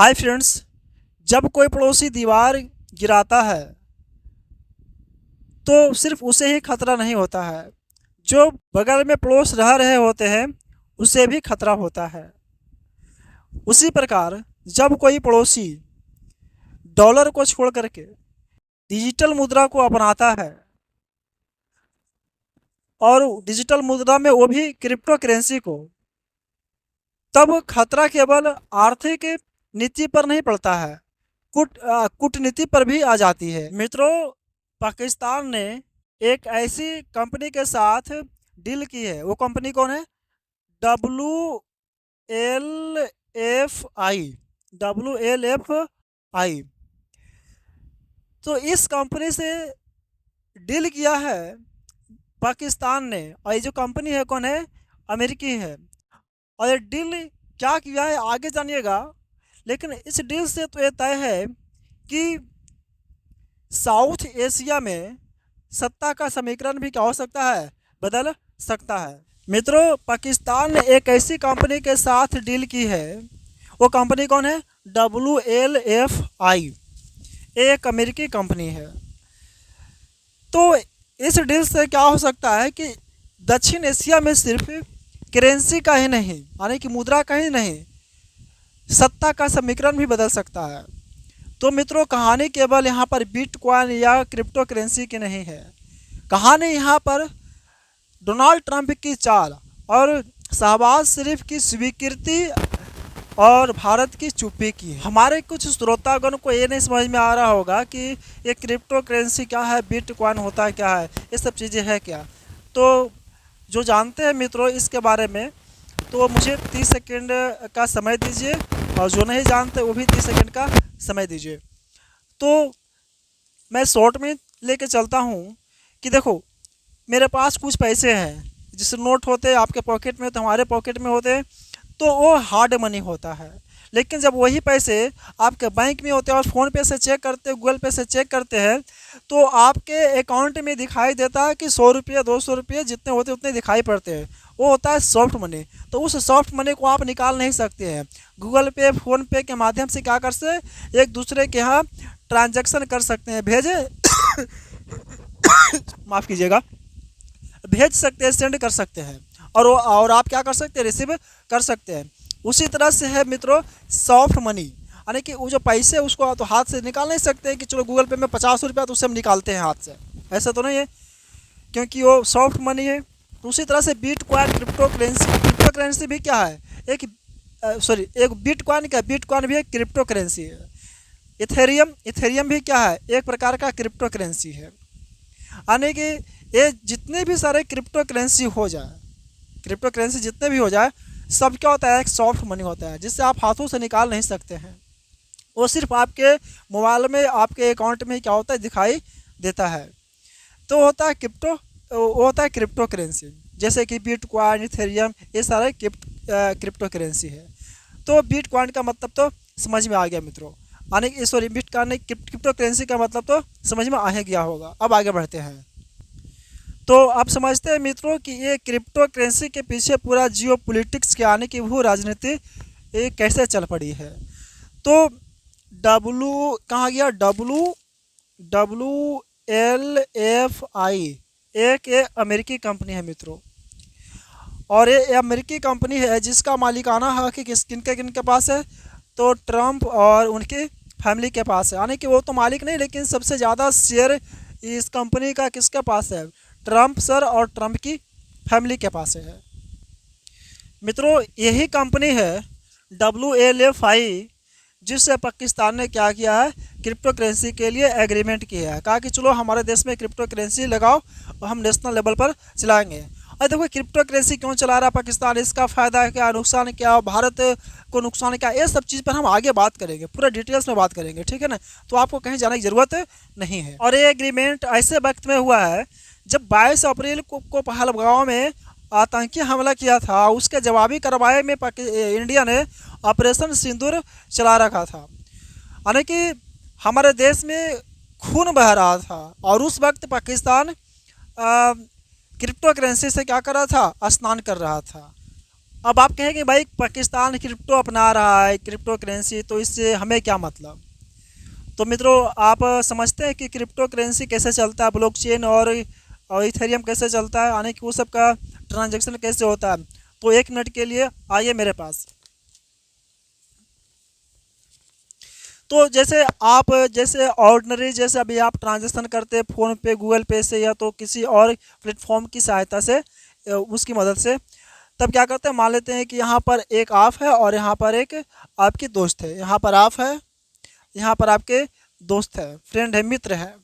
Hi friends. जब कोई पड़ोसी दीवार गिराता है तो सिर्फ उसे ही खतरा नहीं होता है, जो बगल में पड़ोस रह रहे होते हैं उसे भी खतरा होता है। उसी प्रकार जब कोई पड़ोसी डॉलर को छोड़ करके डिजिटल मुद्रा को अपनाता है, और डिजिटल मुद्रा में वो भी क्रिप्टो करेंसी को, तब खतरा केवल आर्थिक नीति पर नहीं पड़ता है, कूटनीति पर भी आ जाती है। मित्रों, पाकिस्तान ने एक ऐसी कंपनी के साथ डील की है। वो कंपनी कौन है? WLFI। WLFI। तो इस कंपनी से डील किया है पाकिस्तान ने, और ये जो कंपनी है कौन है? अमेरिकी है। और ये डील क्या किया है आगे जानिएगा, लेकिन इस डील से तो ये तय है कि साउथ एशिया में सत्ता का समीकरण भी क्या हो सकता है? बदल सकता है। मित्रों, पाकिस्तान ने एक ऐसी कंपनी के साथ डील की है। वो कंपनी कौन है? WLFI। एक अमेरिकी कंपनी है। तो इस डील से क्या हो सकता है कि दक्षिण एशिया में सिर्फ करेंसी का ही नहीं, यानी कि मुद्रा का ही नहीं, सत्ता का समीकरण भी बदल सकता है। तो मित्रों, कहानी केवल यहाँ पर बिटकॉइन या क्रिप्टो करेंसी की नहीं है। कहानी यहाँ पर डोनाल्ड ट्रंप की चाल और शहबाज शरीफ की स्वीकृति और भारत की चुप्पी की। हमारे कुछ श्रोतागण को ये नहीं समझ में आ रहा होगा कि ये क्रिप्टो करेंसी क्या है, बिटकॉइन होता है क्या है, ये सब चीज़ें है क्या। तो जो जानते हैं मित्रों इसके बारे में, तो मुझे 30 सेकेंड का समय दीजिए, और जो नहीं जानते वो भी 30 सेकेंड का समय दीजिए। तो मैं शॉर्ट में लेके चलता हूँ कि देखो, मेरे पास कुछ पैसे हैं, जिस नोट होते हैं आपके पॉकेट में होते, हमारे पॉकेट में होते हैं, तो वो हार्ड मनी होता है। लेकिन जब वही पैसे आपके बैंक में होते हैं और फ़ोन पे से चेक करते हैं, गूगल पे से चेक करते हैं, तो आपके अकाउंट में दिखाई देता है कि 100 रुपये 200 रुपये जितने होते हैं उतने दिखाई पड़ते हैं। वो होता है सॉफ्ट मनी। तो उस सॉफ्ट मनी को आप निकाल नहीं सकते हैं। गूगल पे, फ़ोन पे के माध्यम से क्या कर सकते, एक दूसरे के यहाँ ट्रांजैक्शन कर सकते हैं, भेजे माफ़ कीजिएगा, भेज सकते हैं, सेंड कर सकते हैं, और आप क्या कर सकते हैं? रिसीव कर सकते हैं। उसी तरह से है मित्रों सॉफ्ट मनी, यानी कि वो जो पैसे उसको तो हाथ से निकाल नहीं सकते कि चलो गूगल पे में 50 रुपया तो उससे हम निकालते हैं हाथ से, ऐसा तो नहीं है, क्योंकि वो सॉफ्ट मनी है। तो उसी तरह से बिटकॉइन, क्रिप्टो करेंसी भी क्या है? एक बिटकॉइन क्या, बिटकॉइन भी एक क्रिप्टो करेंसी है। इथेरियम भी क्या है? एक प्रकार का क्रिप्टो करेंसी है। यानी कि ये जितने भी सारे क्रिप्टो करेंसी हो जाए, क्रिप्टो करेंसी जितने भी हो जाए, सब क्या होता है? एक सॉफ्ट मनी होता है, जिससे आप हाथों से निकाल नहीं सकते हैं। वो सिर्फ आपके मोबाइल में, आपके अकाउंट में क्या होता है? दिखाई देता है। तो होता है वो होता है क्रिप्टो करेंसी, जैसे कि बिटकॉइन, इथेरियम, ये सारे क्रिप्टो करेंसी है। तो बिटकॉइन का मतलब तो समझ में आ गया मित्रों, बिटकॉइन क्रिप्टो करेंसी का मतलब तो समझ में आ गया होगा। अब आगे बढ़ते हैं। तो आप समझते हैं मित्रों कि ये क्रिप्टो करेंसी के पीछे पूरा जियो पॉलिटिक्स के आने की भू राजनीति ये कैसे चल पड़ी है। तो कहाँ गया? WLFI एक ये अमेरिकी कंपनी है मित्रों, और ये अमेरिकी कंपनी है जिसका मालिकाना हक किनके पास है? तो ट्रंप और उनकी फैमिली के पास है। यानी कि वो तो मालिक नहीं, लेकिन सबसे ज़्यादा शेयर इस कंपनी का किसके पास है? ट्रंप सर और ट्रंप की फैमिली के पास है। मित्रों, यही कंपनी है WLFI जिससे पाकिस्तान ने क्या किया है? क्रिप्टो करेंसी के लिए एग्रीमेंट किया है। कहा कि चलो हमारे देश में क्रिप्टो करेंसी लगाओ और हम नेशनल लेवल पर चलाएंगे। और देखो क्रिप्टो करेंसी क्यों चला रहा है पाकिस्तान, इसका फ़ायदा क्या, नुकसान क्या, भारत को नुकसान क्या, ये सब चीज़ पर हम आगे बात करेंगे, पूरा डिटेल्स में बात करेंगे, ठीक है ना। तो आपको कहीं जाने की ज़रूरत नहीं है। और ये एग्रीमेंट ऐसे वक्त में हुआ है जब 22 अप्रैल को पहलगाम में आतंकी हमला किया था, उसके जवाबी कार्रवाई में इंडिया ने ऑपरेशन सिंदूर चला रखा था। यानी कि हमारे देश में खून बह रहा था, और उस वक्त पाकिस्तान क्रिप्टो करेंसी से क्या कर रहा था? स्नान कर रहा था। अब आप कहेंगे भाई पाकिस्तान क्रिप्टो अपना रहा है, क्रिप्टो करेंसी, तो इससे हमें क्या मतलब। तो मित्रों, आप समझते हैं कि क्रिप्टो करेंसी कैसे चलता है, ब्लॉकचेन और इथेरियम कैसे चलता है, यानी कि वो सब का ट्रांजैक्शन कैसे होता है। तो एक मिनट के लिए आइए मेरे पास। तो जैसे आप जैसे ऑर्डिनरी जैसे अभी आप ट्रांजैक्शन करते हैं फ़ोन पे, गूगल पे से, या तो किसी और प्लेटफॉर्म की सहायता से, उसकी मदद से, तब क्या करते हैं, मान लेते हैं कि यहाँ पर एक आप है और यहाँ पर एक आपकी दोस्त है। यहाँ पर आप है, यहाँ पर आपके दोस्त है, फ्रेंड है, मित्र है।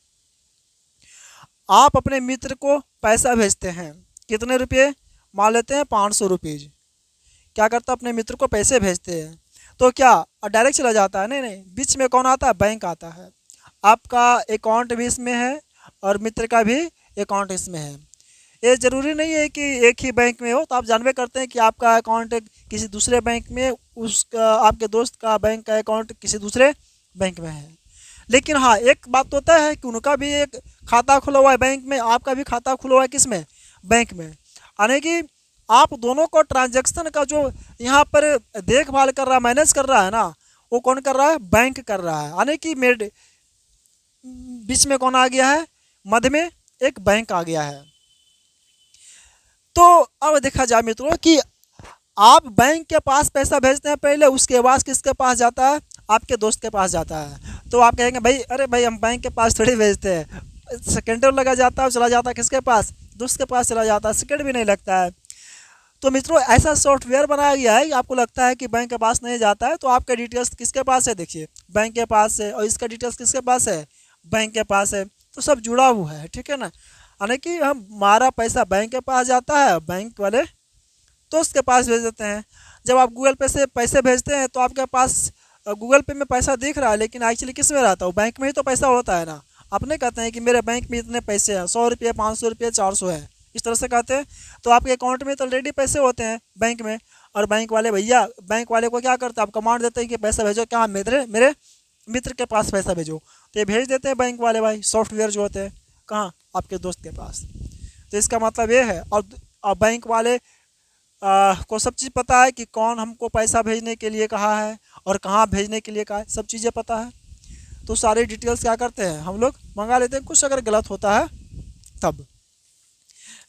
आप अपने मित्र को पैसा भेजते हैं, कितने रुपये, मान लेते हैं 500 रुपीज़। क्या करता है, अपने मित्र को पैसे भेजते हैं। तो क्या डायरेक्ट चला जाता है, नहीं नहीं, बीच में कौन आता है, बैंक आता है। आपका अकाउंट भी इसमें है और मित्र का भी अकाउंट इसमें है। ये ज़रूरी नहीं है कि एक ही बैंक में हो, तो आप जानबे करते हैं कि आपका अकाउंट किसी दूसरे बैंक में, उसका आपके दोस्त का बैंक का अकाउंट किसी दूसरे बैंक में है। लेकिन हाँ, एक बात तो तय है कि उनका भी एक खाता खुला हुआ है बैंक में, आपका भी खाता खुला हुआ है किस में, बैंक में। यानी कि आप दोनों को ट्रांजैक्शन का जो यहाँ पर देखभाल कर रहा है, मैनेज कर रहा है ना, वो कौन कर रहा है, बैंक कर रहा है। यानी कि मेड बीच में कौन आ गया है, मध्य में एक बैंक आ गया है। तो अब देखा जाए मित्रों कि आप बैंक के पास पैसा भेजते हैं पहले, उसके बाद किसके पास जाता है, आपके दोस्त के पास जाता है। तो आप कहेंगे भाई, अरे भाई हम बैंक के पास थोड़ी भेजते हैं, सेकेंडर लगा जाता है, चला जाता है किसके पास, दोस्त के पास चला जाता है, सेकेंड भी नहीं लगता है। तो मित्रों, ऐसा सॉफ्टवेयर बनाया गया है कि आपको लगता है कि बैंक के पास नहीं जाता है, तो आपका डिटेल्स किसके पास है, देखिए बैंक के पास है, और इसका डिटेल्स किसके पास है, बैंक के पास है। तो सब जुड़ा हुआ है, ठीक है ना। यानी कि हमारा पैसा बैंक के पास जाता है, बैंक वाले दोस्त के पास भेज देते हैं। जब आप गूगल पे से पैसे भेजते हैं तो आपके पास गूगल पे में पैसा दिख रहा है, लेकिन एक्चुअली किस में रहता है, बैंक में ही तो पैसा होता है ना। अपने कहते हैं कि मेरे बैंक में इतने पैसे हैं, 100 रुपये, 500 रुपये, 400 है, इस तरह से कहते हैं। तो आपके अकाउंट में तो ऑलरेडी पैसे होते हैं बैंक में, और बैंक वाले भैया, बैंक वाले को क्या करते हैं, आप कमांड देते हैं कि पैसा भेजो, कहाँ, मेरे मेरे मित्र के पास पैसा भेजो, तो ये भेज देते हैं बैंक वाले भाई, सॉफ्टवेयर जो होते हैं, कहाँ, आपके दोस्त के पास। तो इसका मतलब ये है। और बैंक वाले को सब चीज़ पता है कि कौन हमको पैसा भेजने के लिए कहा है और कहाँ भेजने के लिए कहा है, सब चीज़ें पता है। तो सारी डिटेल्स क्या करते हैं, हम लोग मंगा लेते हैं, कुछ अगर गलत होता है तब।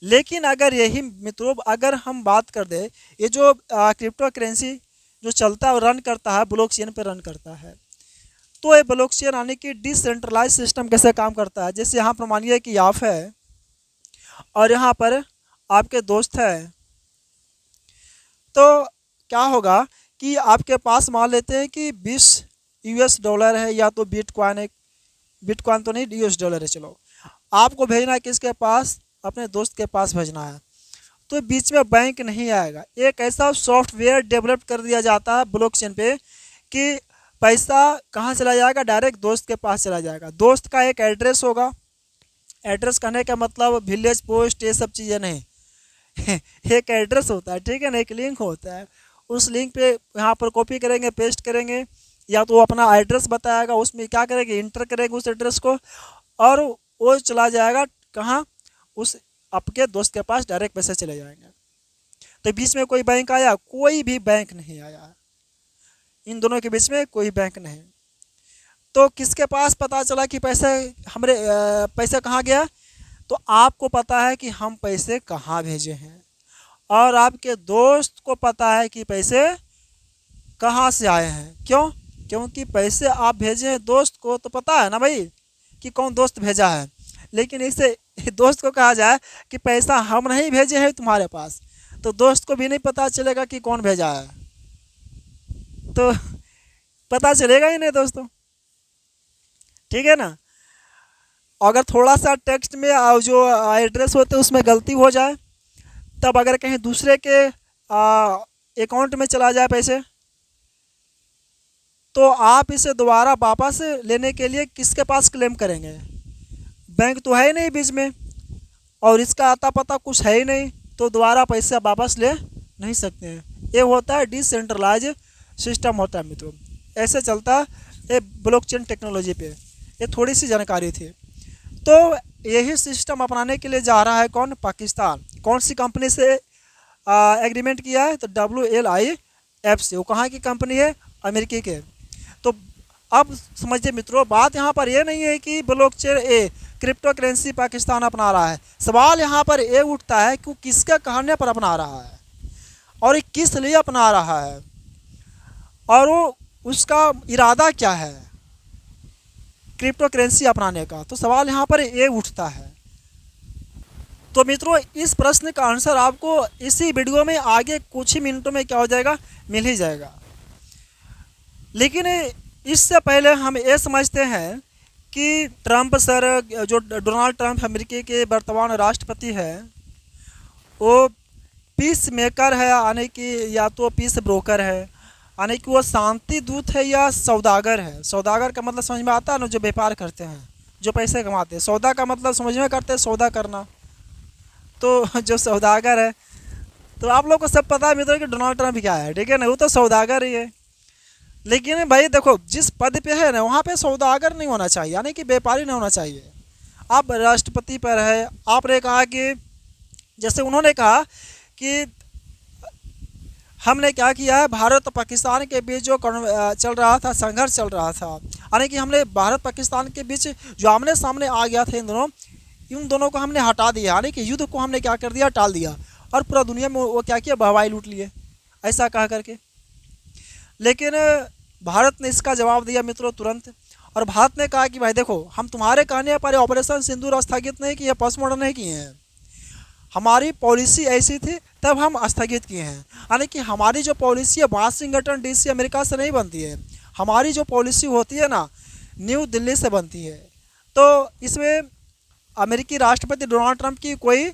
लेकिन अगर यही मित्रों, अगर हम बात कर दें, ये जो क्रिप्टो करेंसी जो चलता है और रन करता है, ब्लॉकचेन पे रन करता है। तो ये ब्लॉकचेन यानी कि डिसेंट्रलाइज सिस्टम कैसे काम करता है। जैसे यहाँ पर मानिए कि आप है और यहाँ पर आपके दोस्त है, तो क्या होगा कि आपके पास मान लेते हैं कि 20 US डॉलर है, या तो बिटकॉइन है, बिटकॉइन तो नहीं, US डॉलर है, चलो आपको भेजना है किसके पास, अपने दोस्त के पास भेजना है। तो बीच में बैंक नहीं आएगा, एक ऐसा सॉफ्टवेयर डेवलप कर दिया जाता है ब्लॉकचेन पे कि पैसा कहाँ चला जाएगा, डायरेक्ट दोस्त के पास चला जाएगा। दोस्त का एक एड्रेस होगा, एड्रेस कहने का मतलब विलेज पोस्ट ये सब चीज़ें नहीं एक एड्रेस होता है, ठीक है ना, एक लिंक होता है। उस लिंक पे यहाँ पर कॉपी करेंगे, पेस्ट करेंगे, या तो अपना एड्रेस बताएगा, उसमें क्या करेंगे, इंटर करेंगे उस एड्रेस को, और वो चला जाएगा कहाँ, उस आपके दोस्त के पास डायरेक्ट पैसे चले जाएंगे। तो बीच में कोई बैंक आया, कोई भी बैंक नहीं आया, इन दोनों के बीच में कोई बैंक नहीं। तो किसके पास पता चला कि पैसे हमारे पैसा कहाँ गया, तो आपको पता है कि हम पैसे कहाँ भेजे हैं, और आपके दोस्त को पता है कि पैसे कहाँ से आए हैं। क्यों, क्योंकि पैसे आप भेजे हैं, दोस्त को तो पता है ना भाई कि कौन दोस्त भेजा है। लेकिन इससे दोस्त को कहा जाए कि पैसा हम नहीं भेजे हैं तुम्हारे पास, तो दोस्त को भी नहीं पता चलेगा कि कौन भेजा है, तो पता चलेगा ही नहीं दोस्तों, ठीक है ना। अगर थोड़ा सा टेक्स्ट में जो एड्रेस होते हैं उसमें गलती हो जाए, तब अगर कहीं दूसरे के अकाउंट में चला जाए पैसे, तो आप इसे दोबारा वापस लेने के लिए किसके पास क्लेम करेंगे, बैंक तो है ही नहीं बीच में, और इसका आता पता कुछ है ही नहीं, तो दोबारा पैसे वापस ले नहीं सकते हैं। ये होता है डिसेंट्रलाइज सिस्टम होता है मित्रों, ऐसे चलता है ये ब्लॉकचेन टेक्नोलॉजी पे। ये थोड़ी सी जानकारी थी। तो यही सिस्टम अपनाने के लिए जा रहा है कौन, पाकिस्तान। कौन सी कंपनी से एग्रीमेंट किया है, तो WLIF से। वो कहाँ की कंपनी है? अमेरिकी के। तो अब समझिए मित्रों, बात यहाँ पर ये नहीं है कि ब्लॉकचेन क्रिप्टो करेंसी पाकिस्तान अपना रहा है। सवाल यहाँ पर ये उठता है कि वो किसके कहने पर अपना रहा है और ये किस लिए अपना रहा है और वो उसका इरादा क्या है क्रिप्टो करेंसी अपनाने का। तो सवाल यहाँ पर ये उठता है। तो मित्रों, इस प्रश्न का आंसर आपको इसी वीडियो में आगे कुछ ही मिनटों में क्या हो जाएगा, मिल ही जाएगा। लेकिन इससे पहले हम ये समझते हैं कि ट्रंप सर, जो डोनाल्ड ट्रंप अमेरिकी के वर्तमान राष्ट्रपति हैं, वो पीस मेकर है, यानी कि या तो पीस ब्रोकर है, यानी कि वो शांति दूत है या सौदागर है। सौदागर का मतलब समझ में आता है ना, जो व्यापार करते हैं, जो पैसे कमाते हैं। सौदा का मतलब समझ में करते हैं, सौदा करना। तो जो सौदागर है, तो आप लोग को सब पता है मित्रों कि डोनाल्ड ट्रंप क्या है, ठीक है ना, वो तो सौदागर ही है। लेकिन भाई देखो, जिस पद पे है ना, वहाँ पे सौदागर नहीं होना चाहिए, यानी कि व्यापारी नहीं होना चाहिए। आप राष्ट्रपति पर है, आपने कहा कि, जैसे उन्होंने कहा कि हमने क्या किया है, भारत और पाकिस्तान के बीच जो चल रहा था, संघर्ष चल रहा था, यानी कि हमने भारत पाकिस्तान के बीच जो आमने सामने आ गया था, इन दोनों को हमने हटा दिया, यानी कि युद्ध को हमने क्या कर दिया, टाल दिया। और पूरा दुनिया में वो क्या किया, बहवाई लूट लिए, ऐसा कहा करके। लेकिन भारत ने इसका जवाब दिया मित्रों तुरंत। और भारत ने कहा कि भाई देखो, हम तुम्हारे कहने पर ऑपरेशन सिंदूर स्थगित नहीं किए, पोस्टमार्टम नहीं किए हैं, हमारी पॉलिसी ऐसी थी तब हम स्थगित किए हैं। यानी कि हमारी जो पॉलिसी है वाशिंगटन DC अमेरिका से नहीं बनती है, हमारी जो पॉलिसी होती है ना, न्यू दिल्ली से बनती है। तो इसमें अमेरिकी राष्ट्रपति डोनाल्ड ट्रंप की कोई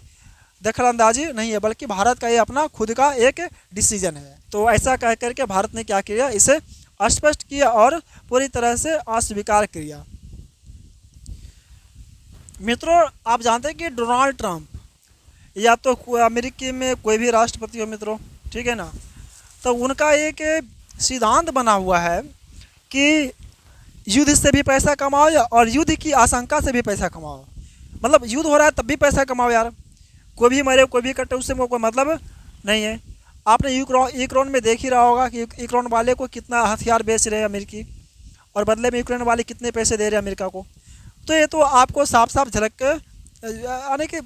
दखलंदाजी नहीं है, बल्कि भारत का ये अपना खुद का एक डिसीजन है। तो ऐसा कह करके भारत ने क्या किया, इसे स्पष्ट किया और पूरी तरह से अस्वीकार किया। मित्रों, आप जानते हैं कि डोनाल्ड ट्रंप या तो अमेरिकी में कोई भी राष्ट्रपति हो मित्रों, ठीक है ना, तो उनका एक सिद्धांत बना हुआ है कि युद्ध से भी पैसा कमाओ और युद्ध की आशंका से भी पैसा कमाओ। मतलब युद्ध हो रहा है तब भी पैसा कमाओ यार, कोई भी मरे कोई भी कटे, उससे कोई मतलब नहीं है। आपने यूक्रेन में देख ही रहा होगा कि यूक्रेन वाले को कितना हथियार बेच रहे हैं अमेरिकी, और बदले में यूक्रेन वाले कितने पैसे दे रहे हैं अमेरिका को। तो ये तो आपको साफ साफ झलक यानी कि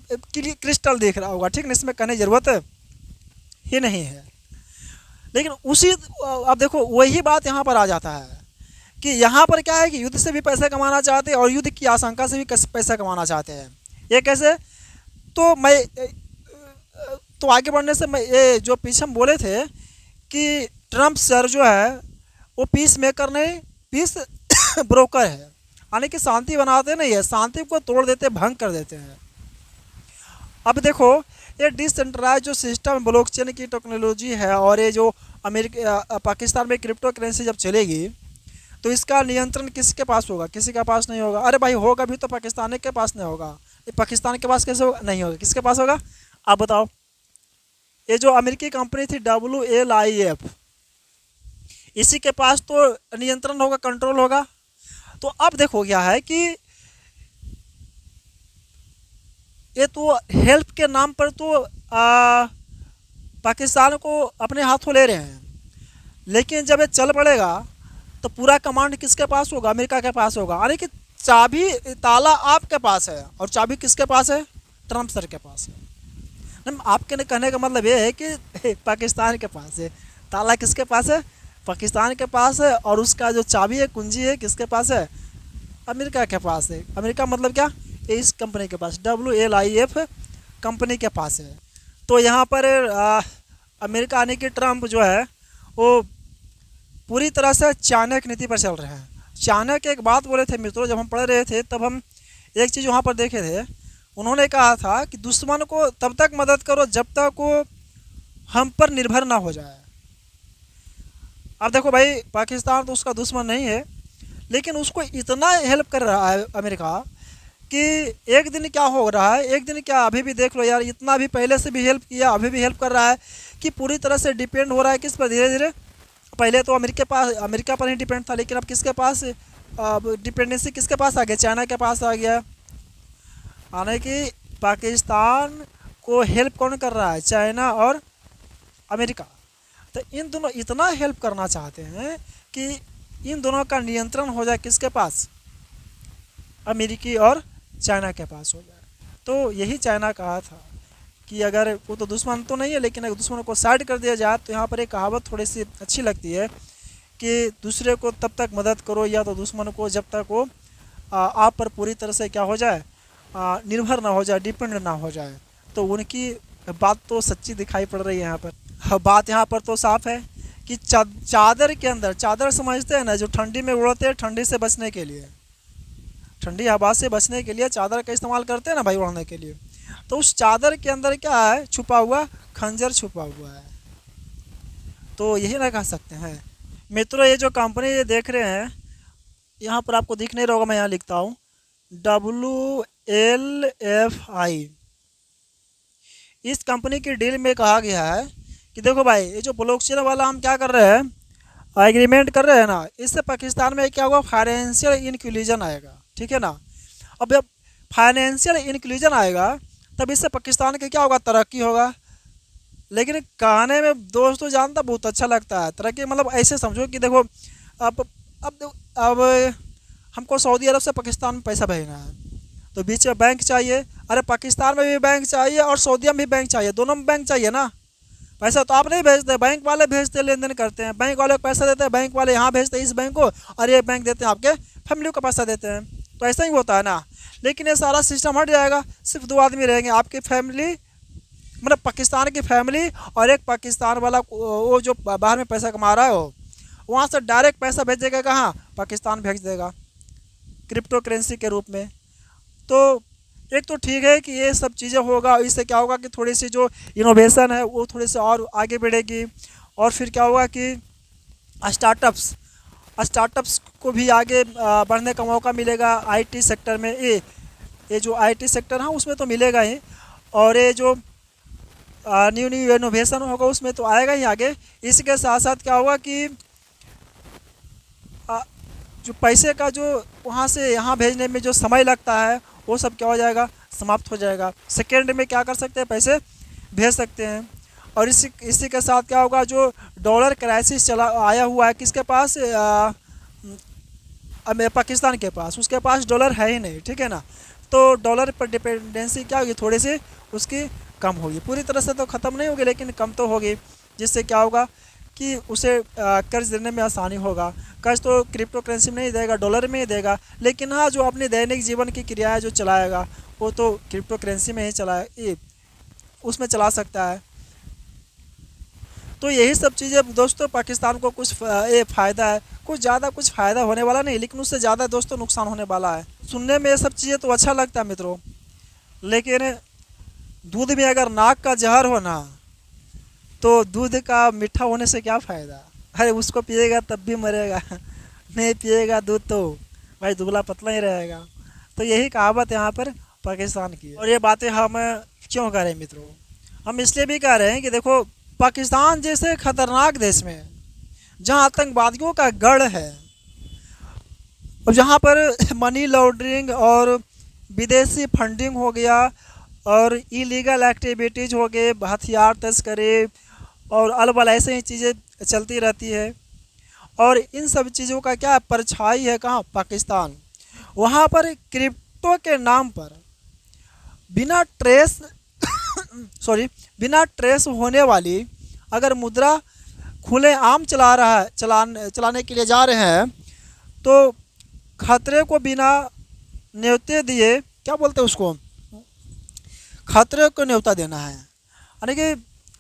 क्रिस्टल देख रहा होगा, ठीक ना, इसमें कहने की ज़रूरत ही नहीं है। लेकिन उसी, अब देखो वही बात यहाँ पर आ जाता है कि यहाँ पर क्या है कि युद्ध से भी पैसा कमाना चाहते हैं और युद्ध की आशंका से भी पैसा कमाना चाहते हैं। ये कैसे? तो मैं तो आगे बढ़ने से मैं ये जो पीछे हम बोले थे कि ट्रंप सर जो है वो पीस मेकर नहीं, पीस ब्रोकर है, यानी कि शांति बनाते नहीं है, शांति को तोड़ देते, भंग कर देते हैं। अब देखो, ये डिसेंट्रलाइज जो सिस्टम ब्लॉकचेन की टेक्नोलॉजी है और ये जो पाकिस्तान में क्रिप्टो करेंसी जब चलेगी तो इसका नियंत्रण किसके पास होगा? किसी के पास नहीं होगा। अरे भाई होगा भी तो पाकिस्तान के पास नहीं होगा। ये पाकिस्तान के पास कैसे होगा? नहीं होगा। किसके पास होगा आप बताओ? ये जो अमेरिकी कंपनी थी WLIF, इसी के पास तो नियंत्रण होगा, कंट्रोल होगा। तो अब देखो क्या है कि ये तो हेल्प के नाम पर तो पाकिस्तान को अपने हाथों ले रहे हैं, लेकिन जब ये चल पड़ेगा तो पूरा कमांड किसके पास होगा? अमेरिका के पास होगा। यानी कि चाबी, ताला आपके पास है और चाबी किसके पास है? ट्रंप सर के पास है। आपके कहने का मतलब ये है कि पाकिस्तान के पास है, ताला किसके पास है? पाकिस्तान के पास है, और उसका जो चाबी है, कुंजी है, किसके पास है? अमेरिका के पास है। अमेरिका मतलब क्या? इस कंपनी के पास, WLIF कंपनी के पास है। तो यहाँ पर अमेरिका यानी कि ट्रंप जो है वो पूरी तरह से चाणक्य नीति पर चल रहे हैं। चाणक्य एक बात बोले थे मित्रों, जब हम पढ़ रहे थे तब हम एक चीज़ वहाँ पर देखे थे। उन्होंने कहा था कि दुश्मन को तब तक मदद करो जब तक वो हम पर निर्भर ना हो जाए। अब देखो भाई, पाकिस्तान तो उसका दुश्मन नहीं है, लेकिन उसको इतना हेल्प कर रहा है अमेरिका कि एक दिन क्या हो रहा है, एक दिन क्या, अभी भी देख लो यार, इतना भी पहले से भी हेल्प किया, अभी भी हेल्प कर रहा है कि पूरी तरह से डिपेंड हो रहा है किस पर? धीरे धीरे। पहले तो अमेरिका पर ही डिपेंड था, लेकिन अब किसके पास डिपेंडेंसी किसके पास आ गया? चाइना के पास आ गया। यानी कि पाकिस्तान को हेल्प कौन कर रहा है? चाइना और अमेरिका। तो इन दोनों इतना हेल्प करना चाहते हैं कि इन दोनों का नियंत्रण हो जाए किसके पास, अमेरिकी और चाइना के पास हो जाए। तो यही चाइना कहा था कि अगर वो तो दुश्मन तो नहीं है, लेकिन अगर दुश्मन को साइड कर दिया जाए तो यहाँ पर एक कहावत थोड़ी सी अच्छी लगती है कि दूसरे को तब तक मदद करो या तो दुश्मन को जब तक वो आप पर पूरी तरह से क्या हो जाए, निर्भर ना हो जाए, डिपेंड ना हो जाए। तो उनकी बात तो सच्ची दिखाई पड़ रही है यहाँ पर। बात यहाँ पर तो साफ है कि चादर के अंदर, चादर समझते हैं ना, जो ठंडी में उड़ते हैं ठंडी से बचने के लिए, ठंडी हवा से बचने के लिए चादर का इस्तेमाल करते हैं ना भाई उड़ने के लिए। तो उस चादर के अंदर क्या है छुपा हुआ, खंजर छुपा हुआ है। तो यही ना कह सकते हैं मित्रों। ये जो कंपनी ये देख रहे हैं, यहाँ पर आपको दिख नहीं रहा होगा, मैं यहाँ लिखता हूँ WLFI। इस कंपनी की डील में कहा गया है कि देखो भाई, ये जो ब्लॉकचेन वाला हम क्या कर रहे हैं, एग्रीमेंट कर रहे हैं ना, इससे पाकिस्तान में क्या होगा, फाइनेंशियल इंक्लूजन आएगा, ठीक है ना। अब जब फाइनेंशियल इंक्लूजन आएगा तब इससे पाकिस्तान के क्या होगा, तरक्की होगा। लेकिन कहने में दोस्तों जानता बहुत अच्छा लगता है तरक्की, मतलब ऐसे समझो कि देखो अब हमको सऊदी अरब से पाकिस्तान में पैसा भेजना है, तो बीच में बैंक चाहिए। अरे पाकिस्तान में भी बैंक चाहिए और सऊदी में भी बैंक चाहिए, दोनों में बैंक चाहिए ना। पैसा तो आप नहीं भेजते, बैंक वाले भेजते, लेन देन करते हैं, बैंक वाले को पैसा देते हैं, बैंक वाले यहाँ भेजते हैं इस बैंक को, और ये बैंक देते हैं आपके फैमिली को पैसा देते हैं। तो ऐसा ही होता है ना। लेकिन ये सारा सिस्टम हट जाएगा, सिर्फ दो आदमी रहेंगे, आपकी फैमिली मतलब पाकिस्तान की फैमिली, और एक पाकिस्तान वाला वो जो बाहर में पैसा कमा रहा है हो, वहाँ से डायरेक्ट पैसा भेजेगा कहाँ, पाकिस्तान भेज देगा क्रिप्टो करेंसी के रूप में। तो एक तो ठीक है कि ये सब चीज़ें होगा, इससे क्या होगा कि थोड़ी सी जो इनोवेशन है वो थोड़ी सी और आगे बढ़ेगी। और फिर क्या होगा कि स्टार्टअप्स को भी आगे बढ़ने का मौका मिलेगा आईटी सेक्टर में। ये जो आईटी सेक्टर है उसमें तो मिलेगा ही, और ये जो न्यू न्यू इनोवेशन होगा उसमें तो आएगा ही आगे। इसके साथ साथ क्या होगा कि जो पैसे का जो वहाँ से यहाँ भेजने में जो समय लगता है वो सब क्या हो जाएगा, समाप्त हो जाएगा। सेकेंड में क्या कर सकते हैं, पैसे भेज सकते हैं। और इसी के साथ क्या होगा, जो डॉलर क्राइसिस चला आया हुआ है किसके पास, पाकिस्तान के पास, उसके पास डॉलर है ही नहीं, ठीक है ना। तो डॉलर पर डिपेंडेंसी क्या होगी, थोड़ी सी उसकी कम होगी, पूरी तरह से तो ख़त्म नहीं होगी लेकिन कम तो होगी। जिससे क्या होगा कि उसे कर्ज देने में आसानी होगा। कर्ज तो क्रिप्टो करेंसी में नहीं देगा, डॉलर में ही देगा, लेकिन हाँ जो अपने दैनिक जीवन की क्रियाएं जो चलाएगा वो तो क्रिप्टो करेंसी में ही उसमें चला सकता है। तो यही सब चीज़ें दोस्तों पाकिस्तान को कुछ फ़ायदा है, कुछ ज़्यादा कुछ फ़ायदा होने वाला नहीं, लेकिन उससे ज़्यादा दोस्तों नुकसान होने वाला है। सुनने में ये सब चीज़ें तो अच्छा लगता है मित्रों, लेकिन दूध में अगर नाक का जहर हो ना, तो दूध का मीठा होने से क्या फ़ायदा। अरे उसको पिएगा तब भी मरेगा नहीं पिएगा दूध तो भाई दुबला पतला ही रहेगा। तो यही कहावत यहाँ पर पाकिस्तान की है। और ये बातें हम क्यों कह रहे हैं मित्रों, हम इसलिए भी कह रहे हैं कि देखो पाकिस्तान जैसे खतरनाक देश में जहाँ आतंकवादियों का गढ़ है, और जहाँ पर मनी लॉन्ड्रिंग और विदेशी फंडिंग हो गया, और इलीगल एक्टिविटीज़ हो गए, हथियार तस्करी और अलबल ऐसे ही चीज़ें चलती रहती है। और इन सब चीज़ों का क्या परछाई है कहाँ, पाकिस्तान। वहाँ पर क्रिप्टो के नाम पर बिना ट्रेस बिना ट्रेस होने वाली अगर मुद्रा खुले आम चलाने के लिए जा रहे हैं, तो खतरे को बिना न्योते दिए, क्या बोलते हैं उसको, खतरे को न्योता देना है, यानी कि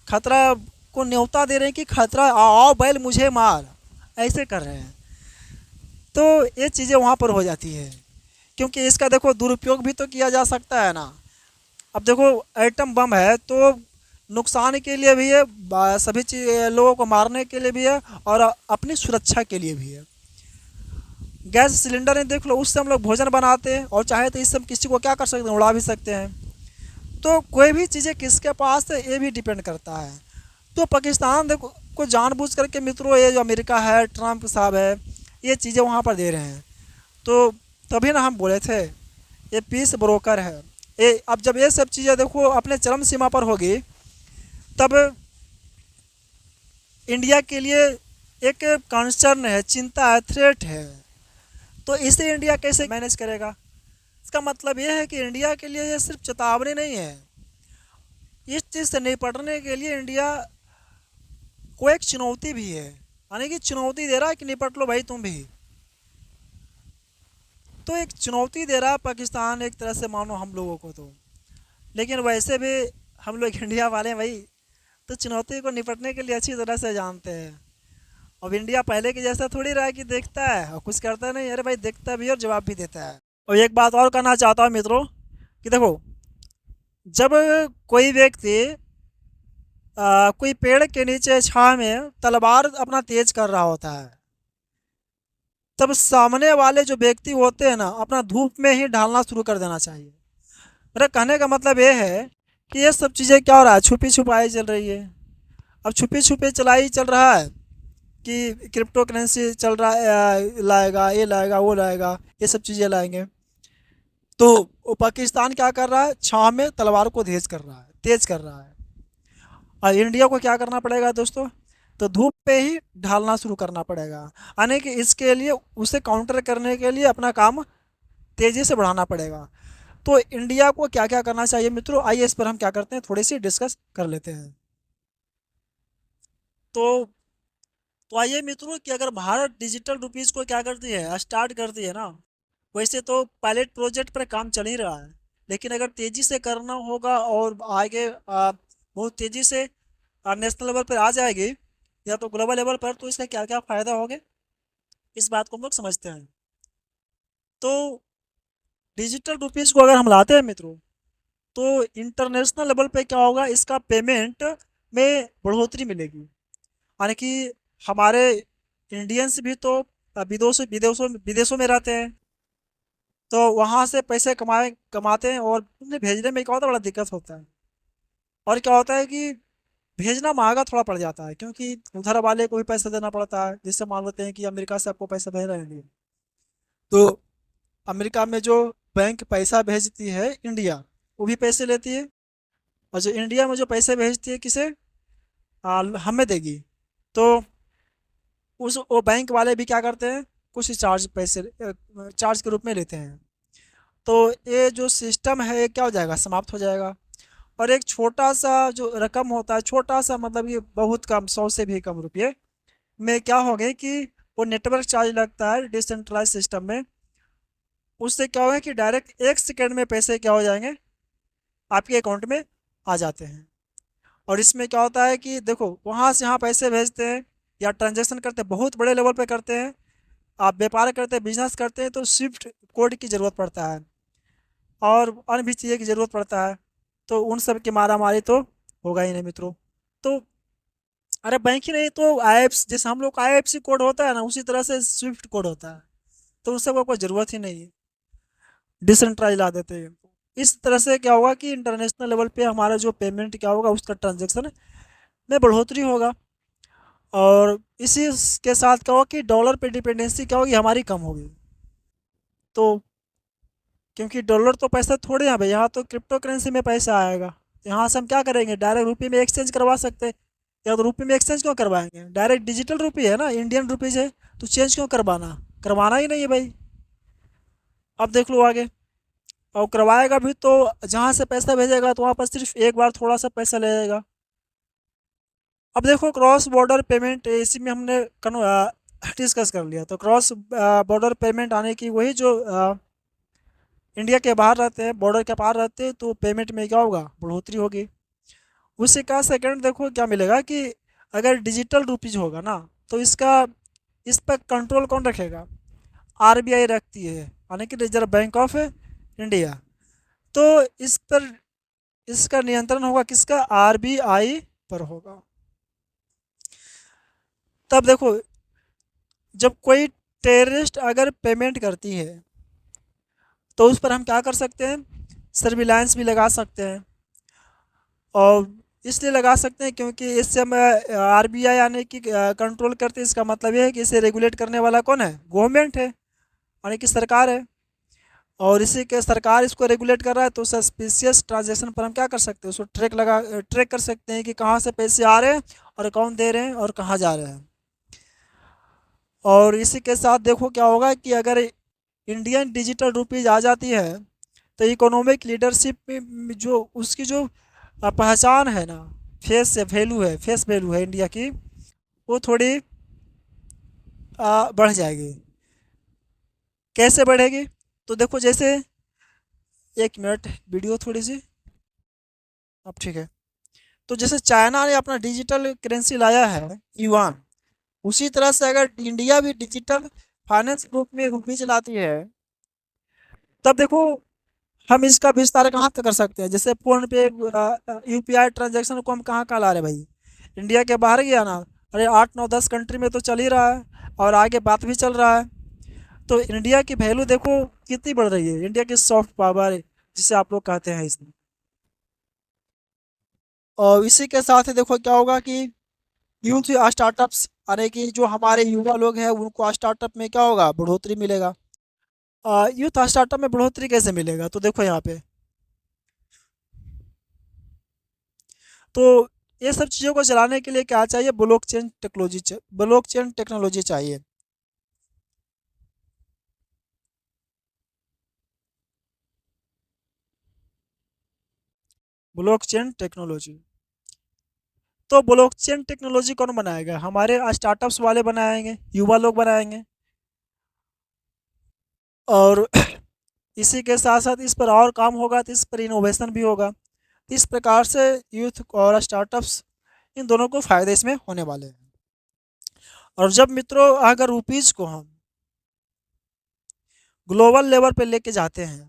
खतरा को न्योता दे रहे हैं कि खतरा आओ बैल मुझे मार, ऐसे कर रहे हैं। तो ये चीज़ें वहाँ पर हो जाती है, क्योंकि इसका देखो दुरुपयोग भी तो किया जा सकता है ना। अब देखो एटम बम है तो नुकसान के लिए भी है, सभी लोगों को मारने के लिए भी है, और अपनी सुरक्षा के लिए भी है। गैस सिलेंडर है देख लो, उससे हम लोग भोजन बनाते हैं, और चाहे तो इससे हम किसी को क्या कर सकते हैं, उड़ा भी सकते हैं। तो कोई भी चीज़ें किसके पास है ये भी डिपेंड करता है। तो पाकिस्तान देखो को जानबूझ करके मित्रों, ये जो अमेरिका है, ट्रंप साहब है, ये चीज़ें वहाँ पर दे रहे हैं। तो तभी ना हम बोले थे ये पीस ब्रोकर है। अब जब ये सब चीज़ें देखो अपने चरम सीमा पर होगी, तब इंडिया के लिए एक कंसर्न है, चिंता है, थ्रेट है। तो इसे इंडिया कैसे मैनेज करेगा? इसका मतलब ये है कि इंडिया के लिए ये सिर्फ चेतावनी नहीं है, इस चीज़ से निपटने के लिए इंडिया को एक चुनौती भी है, यानी कि चुनौती दे रहा है कि निपट लो भाई तुम भी। तो एक चुनौती दे रहा है पाकिस्तान एक तरह से, मानो हम लोगों को तो। लेकिन वैसे भी हम लोग इंडिया वाले हैं भाई, तो चुनौती को निपटने के लिए अच्छी तरह से जानते हैं। अब इंडिया पहले के जैसा थोड़ी रहा है कि देखता है और कुछ करता नहीं। अरे भाई, देखता भी और जवाब भी देता है। और एक बात और कहना चाहता हूँ मित्रों, कि देखो, जब कोई व्यक्ति कोई पेड़ के नीचे छाँव में तलवार अपना तेज कर रहा होता है, तब सामने वाले जो व्यक्ति होते हैं ना, अपना धूप में ही ढालना शुरू कर देना चाहिए। मेरा कहने का मतलब ये है कि ये सब चीज़ें क्या हो रहा है, छुपी छुपाई चल रही है। अब छुपी छुपी चलाई चल रहा है कि क्रिप्टो करेंसी चल रहा है, लाएगा ये लाएगा वो लाएगा, ये सब चीज़ें लाएंगे। तो वो पाकिस्तान क्या कर रहा है, छाँव में तलवार को तेज कर रहा है, तेज कर रहा है। और इंडिया को क्या करना पड़ेगा दोस्तों, तो धूप पे ही ढालना शुरू करना पड़ेगा। यानी कि इसके लिए उसे काउंटर करने के लिए अपना काम तेज़ी से बढ़ाना पड़ेगा। तो इंडिया को क्या क्या करना चाहिए मित्रों, आइए इस पर हम क्या करते हैं, थोड़ी सी डिस्कस कर लेते हैं। तो तो आइए मित्रों, कि अगर भारत डिजिटल रुपीज़ को क्या करती है, स्टार्ट करती है ना, वैसे तो पायलट प्रोजेक्ट पर काम चल ही रहा है। लेकिन अगर तेज़ी से करना होगा और आगे बहुत तेज़ी से नेशनल लेवल पर आ जाएगी या तो ग्लोबल लेवल पर, तो इसका क्या क्या फ़ायदा होंगे, इस बात को हम लोग समझते हैं। तो डिजिटल रुपीज़ को अगर हम लाते हैं मित्रों, तो इंटरनेशनल लेवल पे क्या होगा, इसका पेमेंट में बढ़ोतरी मिलेगी। यानी कि हमारे इंडियंस भी तो विदेशों विदेशों विदेशों में रहते हैं, तो वहाँ से पैसे कमाते हैं और उन्हें भेजने में क्या होता है, बड़ा दिक्कत होता है। और क्या होता है कि भेजना महंगा थोड़ा पड़ जाता है, क्योंकि उधर वाले को भी पैसा देना पड़ता है। जिससे मान लेते हैं कि अमेरिका से आपको पैसा भेज रहे हैं, तो अमेरिका में जो बैंक पैसा भेजती है इंडिया, वो भी पैसे लेती है। और जो इंडिया में जो पैसे भेजती है किसे, हमें देगी। तो उस वो बैंक वाले भी क्या करते हैं, कुछ चार्ज पैसे चार्ज के रूप में लेते हैं। तो ये जो सिस्टम है ये क्या हो जाएगा, समाप्त हो जाएगा। और एक छोटा सा जो रकम होता है, छोटा सा मतलब ये बहुत कम, 100 से भी कम रुपये में क्या हो गया कि वो नेटवर्क चार्ज लगता है डिसेंट्रलाइज सिस्टम में। उससे क्या होगा कि डायरेक्ट 1 सेकंड में पैसे क्या हो जाएंगे, आपके अकाउंट में आ जाते हैं। और इसमें क्या होता है कि देखो, वहाँ से यहाँ पैसे भेजते हैं या ट्रांजैक्शन करते हैं, बहुत बड़े लेवल पे करते हैं, आप व्यापार करते हैं, बिजनेस करते हैं, तो स्विफ्ट कोड की ज़रूरत पड़ता है और अन्य भी चीज़ें की ज़रूरत पड़ता है। तो उन सब की मारा मारी तो होगा ही नहीं मित्रों। तो अरे बैंक ही नहीं तो आईएफएस, जैसे हम लोग का आईएफएससी कोड होता है ना, उसी तरह से स्विफ्ट कोड होता है। तो उन सबका कोई ज़रूरत ही नहीं है, डिसेंट्रलाइज ला देते हैं। इस तरह से क्या होगा कि इंटरनेशनल लेवल पे हमारा जो पेमेंट क्या होगा, उसका ट्रांजेक्शन में बढ़ोतरी होगा। और इसी के साथ क्या होगा कि डॉलर पे डिपेंडेंसी क्या होगी, हमारी कम होगी। तो क्योंकि डॉलर तो पैसा थोड़े यहाँ भाई, यहाँ तो क्रिप्टो करेंसी में पैसा आएगा। यहाँ से हम क्या करेंगे, डायरेक्ट रुपये में एक्सचेंज करवा सकते हैं। या तो रुपये में एक्सचेंज क्यों करवाएंगे, डायरेक्ट डिजिटल रुपये है ना, इंडियन रुपीज़ है, तो चेंज क्यों करवाना, करवाना ही नहीं है भाई। अब देख लो आगे, और करवाएगा भी तो जहाँ से पैसा भेजेगा तो वहाँ पर सिर्फ एक बार थोड़ा सा पैसा ले जाएगा। अब देखो, क्रॉस बॉर्डर पेमेंट इसी में हमने डिस्कस कर लिया। तो क्रॉस बॉर्डर पेमेंट आने की, वही जो इंडिया के बाहर रहते हैं, बॉर्डर के पार रहते हैं, तो पेमेंट में क्या होगा, बढ़ोतरी होगी। उसी का सेकंड देखो क्या मिलेगा कि अगर डिजिटल रुपीज़ होगा ना, तो इसका इस पर कंट्रोल कौन रखेगा, आरबीआई रखती है, यानी कि रिजर्व बैंक ऑफ इंडिया। तो इस पर इसका नियंत्रण होगा किसका, आरबीआई पर होगा। तब देखो, जब कोई टेररिस्ट अगर पेमेंट करती है, तो उस पर हम क्या कर सकते हैं, सर्विलांस भी लगा सकते हैं। और इसलिए लगा सकते हैं क्योंकि इससे हम आरबीआई यानी कि कंट्रोल करते हैं। इसका मतलब ये है कि इसे रेगुलेट करने वाला कौन है, गवर्नमेंट है, यानी कि सरकार है। और इसी के सरकार इसको रेगुलेट कर रहा है, तो सस्पिशियस ट्रांजैक्शन पर हम क्या कर सकते हैं, उसको ट्रैक कर सकते हैं कि कहाँ से पैसे आ रहे हैं और कौन दे रहे हैं और कहाँ जा रहे हैं। और इसी के साथ देखो क्या होगा कि अगर इंडियन डिजिटल रुपीज़ आ जाती है तो इकोनॉमिक लीडरशिप में जो उसकी जो पहचान है ना, फेस वैल्यू है इंडिया की, वो थोड़ी बढ़ जाएगी। कैसे बढ़ेगी? तो देखो जैसे, एक मिनट, वीडियो थोड़ी सी, अब ठीक है। तो जैसे चाइना ने अपना डिजिटल करेंसी लाया है, युआन, उसी तरह से अगर इंडिया भी डिजिटल फाइनेंस ग्रुप में रुपी चलाती है, तब देखो हम इसका विस्तार कहाँ तक कर सकते हैं। जैसे फोन पे यूपीआई ट्रांजैक्शन को हम कहाँ कहाँ ला रहे हैं भाई, इंडिया के बाहर गया ना, अरे 8 9 10 कंट्री में तो चल ही रहा है, और आगे बात भी चल रहा है। तो इंडिया की वैल्यू देखो कितनी बढ़ रही है, इंडिया की सॉफ्ट पावर जिसे आप लोग कहते हैं इसमें। और इसी के साथ ही देखो क्या होगा कि यूथ स्टार्टअप्स यानी कि जो हमारे युवा लोग हैं उनको स्टार्टअप में क्या होगा, बढ़ोतरी मिलेगा। यूथ स्टार्टअप में बढ़ोतरी कैसे मिलेगा, तो देखो यहाँ पे, तो ये सब चीज़ों को चलाने के लिए क्या चाहिए, ब्लॉकचेन टेक्नोलॉजी चाहिए। ब्लॉकचेन टेक्नोलॉजी, तो ब्लॉकचेन टेक्नोलॉजी कौन बनाएगा, हमारे स्टार्टअप्स वाले बनाएंगे, युवा लोग बनाएंगे। और इसी के साथ साथ इस पर और काम होगा तो इस पर इनोवेशन भी होगा। इस प्रकार से यूथ और स्टार्टअप्स, इन दोनों को फ़ायदे इसमें होने वाले हैं। और जब मित्रों अगर रुपीज़ को हम ग्लोबल लेवल पे लेके जाते हैं,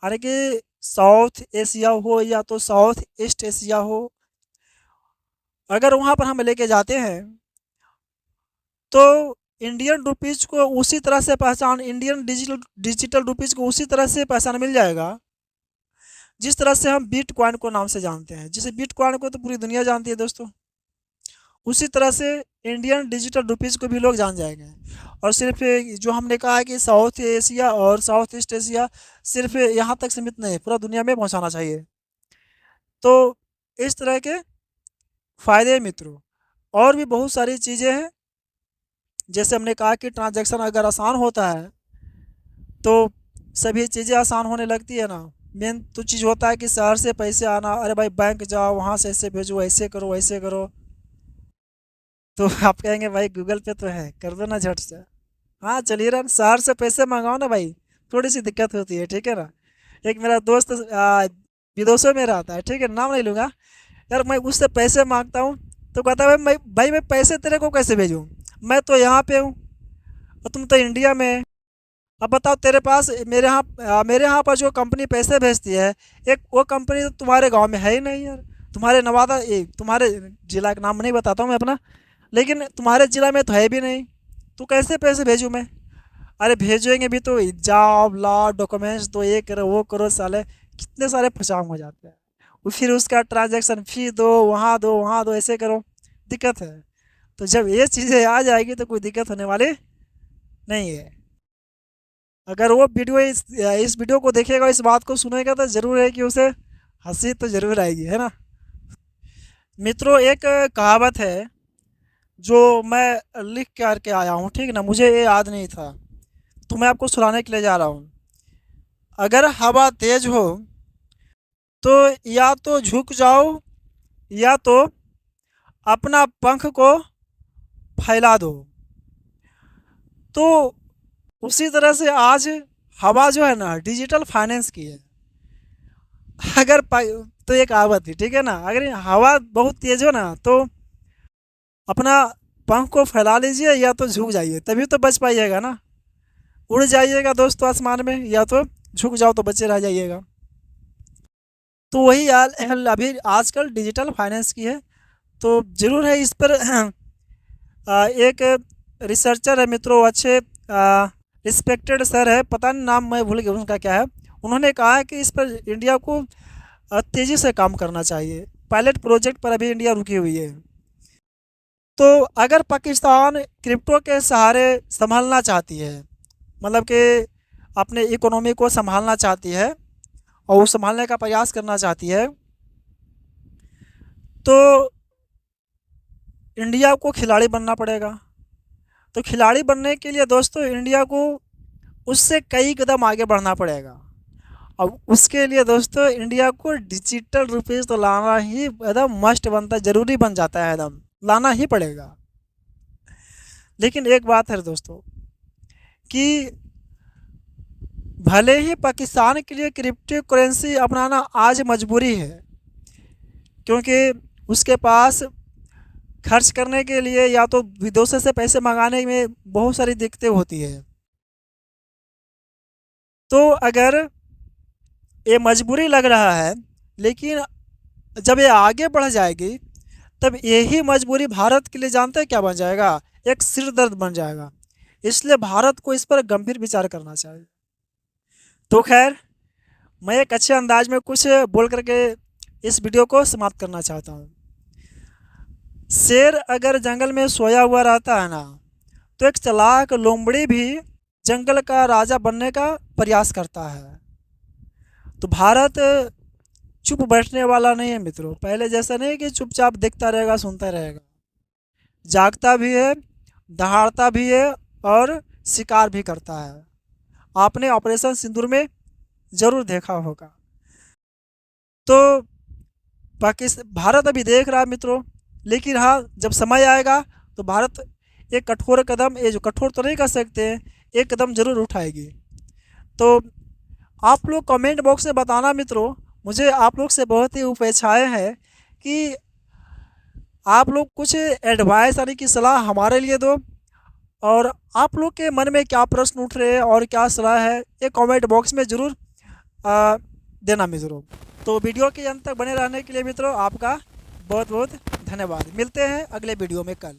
यानी कि साउथ एशिया हो या तो साउथ ईस्ट एशिया हो, अगर वहाँ पर हम लेके जाते हैं तो इंडियन रुपीज़ को उसी तरह से पहचान, इंडियन डिजिटल रुपीज़ को उसी तरह से पहचान मिल जाएगा जिस तरह से हम बिटकॉइन को नाम से जानते हैं। जैसे बिटकॉइन को तो पूरी दुनिया जानती है दोस्तों, उसी तरह से इंडियन डिजिटल रुपीज़ को भी लोग जान जाएंगे। और सिर्फ जो हमने कहा है कि साउथ एशिया और साउथ ईस्ट एशिया, सिर्फ यहाँ तक सीमित नहीं, पूरा दुनिया में पहुँचाना चाहिए। तो इस तरह के फ़ायदे मित्रों, और भी बहुत सारी चीज़ें हैं। जैसे हमने कहा कि ट्रांजैक्शन अगर आसान होता है तो सभी चीज़ें आसान होने लगती है ना। मेन तो चीज़ होता है कि शहर से पैसे आना, अरे भाई बैंक जाओ, वहाँ से ऐसे भेजो, ऐसे करो वैसे करो। तो आप कहेंगे भाई गूगल पे तो है, कर दो ना झट से। हाँ चलिए रहा, शहर से पैसे मंगाओ ना भाई, थोड़ी सी दिक्कत होती है, ठीक है ना। एक मेरा दोस्त विदेशों में रहता है, ठीक है, नाम नहीं लूँगा, यार मैं उससे पैसे मांगता हूँ तो कहता है भाई मैं पैसे तेरे को कैसे भेजूँ, मैं तो यहाँ पे हूँ और तुम तो इंडिया में है। अब बताओ तेरे पास, मेरे यहाँ पर जो कंपनी पैसे भेजती है, एक वो कंपनी तो तुम्हारे गांव में है ही नहीं यार। तुम्हारे नवादा, ये तुम्हारे जिला का नाम नहीं बताता हूँ मैं अपना, लेकिन तुम्हारे जिला में तो है भी नहीं, तो कैसे पैसे भेजूँ मैं। अरे भेजेंगे भी तो जाओ लाओ डॉक्यूमेंट्स दो, ये करो वो करो, साले कितने सारे फसाम हो जाते हैं। फिर उसका ट्रांजैक्शन फी दो, वहाँ दो वहाँ दो, ऐसे करो, दिक्कत है। तो जब ये चीज़ें आ जाएगी तो कोई दिक्कत होने वाली नहीं है। अगर वो वीडियो इस वीडियो को देखेगा, इस बात को सुनेगा, तो ज़रूर है कि उसे हंसी तो ज़रूर आएगी, है ना। मित्रों एक कहावत है जो मैं लिख करके आया हूँ, ठीक ना, मुझे ये याद नहीं था, तो मैं आपको सुनाने के लिए जा रहा हूँ। अगर हवा तेज हो तो या तो झुक जाओ, या तो अपना पंख को फैला दो। तो उसी तरह से आज हवा जो है ना डिजिटल फाइनेंस की है। अगर तो एक कहावत थी, ठीक है ना, अगर हवा बहुत तेज हो ना तो अपना पंख को फैला लीजिए या तो झुक जाइए, तभी तो बच पाइएगा ना। उड़ जाइएगा दोस्तों आसमान में, या तो झुक जाओ तो बचे रह जाइएगा। तो वही यार अभी आजकल डिजिटल फाइनेंस की है, तो ज़रूर है इस पर एक रिसर्चर है मित्रों, अच्छे रिस्पेक्टेड सर है, पता नहीं नाम मैं भूल गया उनका क्या है। उन्होंने कहा है कि इस पर इंडिया को तेज़ी से काम करना चाहिए। पायलट प्रोजेक्ट पर अभी इंडिया रुकी हुई है। तो अगर पाकिस्तान क्रिप्टो के सहारे संभलना चाहती है, मतलब कि अपने इकोनॉमी को संभालना चाहती है और वो संभालने का प्रयास करना चाहती है, तो इंडिया को खिलाड़ी बनना पड़ेगा। तो खिलाड़ी बनने के लिए दोस्तों इंडिया को उससे कई कदम आगे बढ़ना पड़ेगा। अब उसके लिए दोस्तों इंडिया को डिजिटल रुपीज़ तो लाना ही एकदम मस्ट बनता है, ज़रूरी बन जाता है, एकदम लाना ही पड़ेगा। लेकिन एक बात है दोस्तों कि भले ही पाकिस्तान के लिए क्रिप्टो करेंसी अपनाना आज मजबूरी है, क्योंकि उसके पास खर्च करने के लिए या तो विदेशों से पैसे मंगाने में बहुत सारी दिक्कतें होती है। तो अगर ये मजबूरी लग रहा है, लेकिन जब ये आगे बढ़ जाएगी तब यही मजबूरी भारत के लिए जानते हैं क्या बन जाएगा, एक सिर दर्द बन जाएगा। इसलिए भारत को इस पर गंभीर विचार करना चाहिए। तो खैर, मैं एक अच्छे अंदाज में कुछ बोल करके इस वीडियो को समाप्त करना चाहता हूँ। शेर अगर जंगल में सोया हुआ रहता है ना, तो एक चालाक लोमड़ी भी जंगल का राजा बनने का प्रयास करता है। तो भारत चुप बैठने वाला नहीं है मित्रों, पहले जैसा नहीं कि चुपचाप देखता रहेगा सुनता रहेगा, जागता भी है, दहाड़ता भी है और शिकार भी करता है। आपने ऑपरेशन सिंदूर में ज़रूर देखा होगा। तो भारत अभी देख रहा है मित्रों, लेकिन हाँ, जब समय आएगा तो भारत एक कठोर कदम, ये जो कठोर तो नहीं कर सकते, एक कदम ज़रूर उठाएगी। तो आप लोग कमेंट बॉक्स में बताना मित्रों, मुझे आप लोग से बहुत ही अपेक्षाएं हैं कि आप लोग कुछ एडवाइस यानी कि सलाह हमारे लिए दो, और आप लोग के मन में क्या प्रश्न उठ रहे हैं और क्या सलाह है, ये कमेंट बॉक्स में ज़रूर देना मित्रों। तो वीडियो के अंत तक बने रहने के लिए मित्रों आपका बहुत बहुत धन्यवाद। मिलते हैं अगले वीडियो में कल।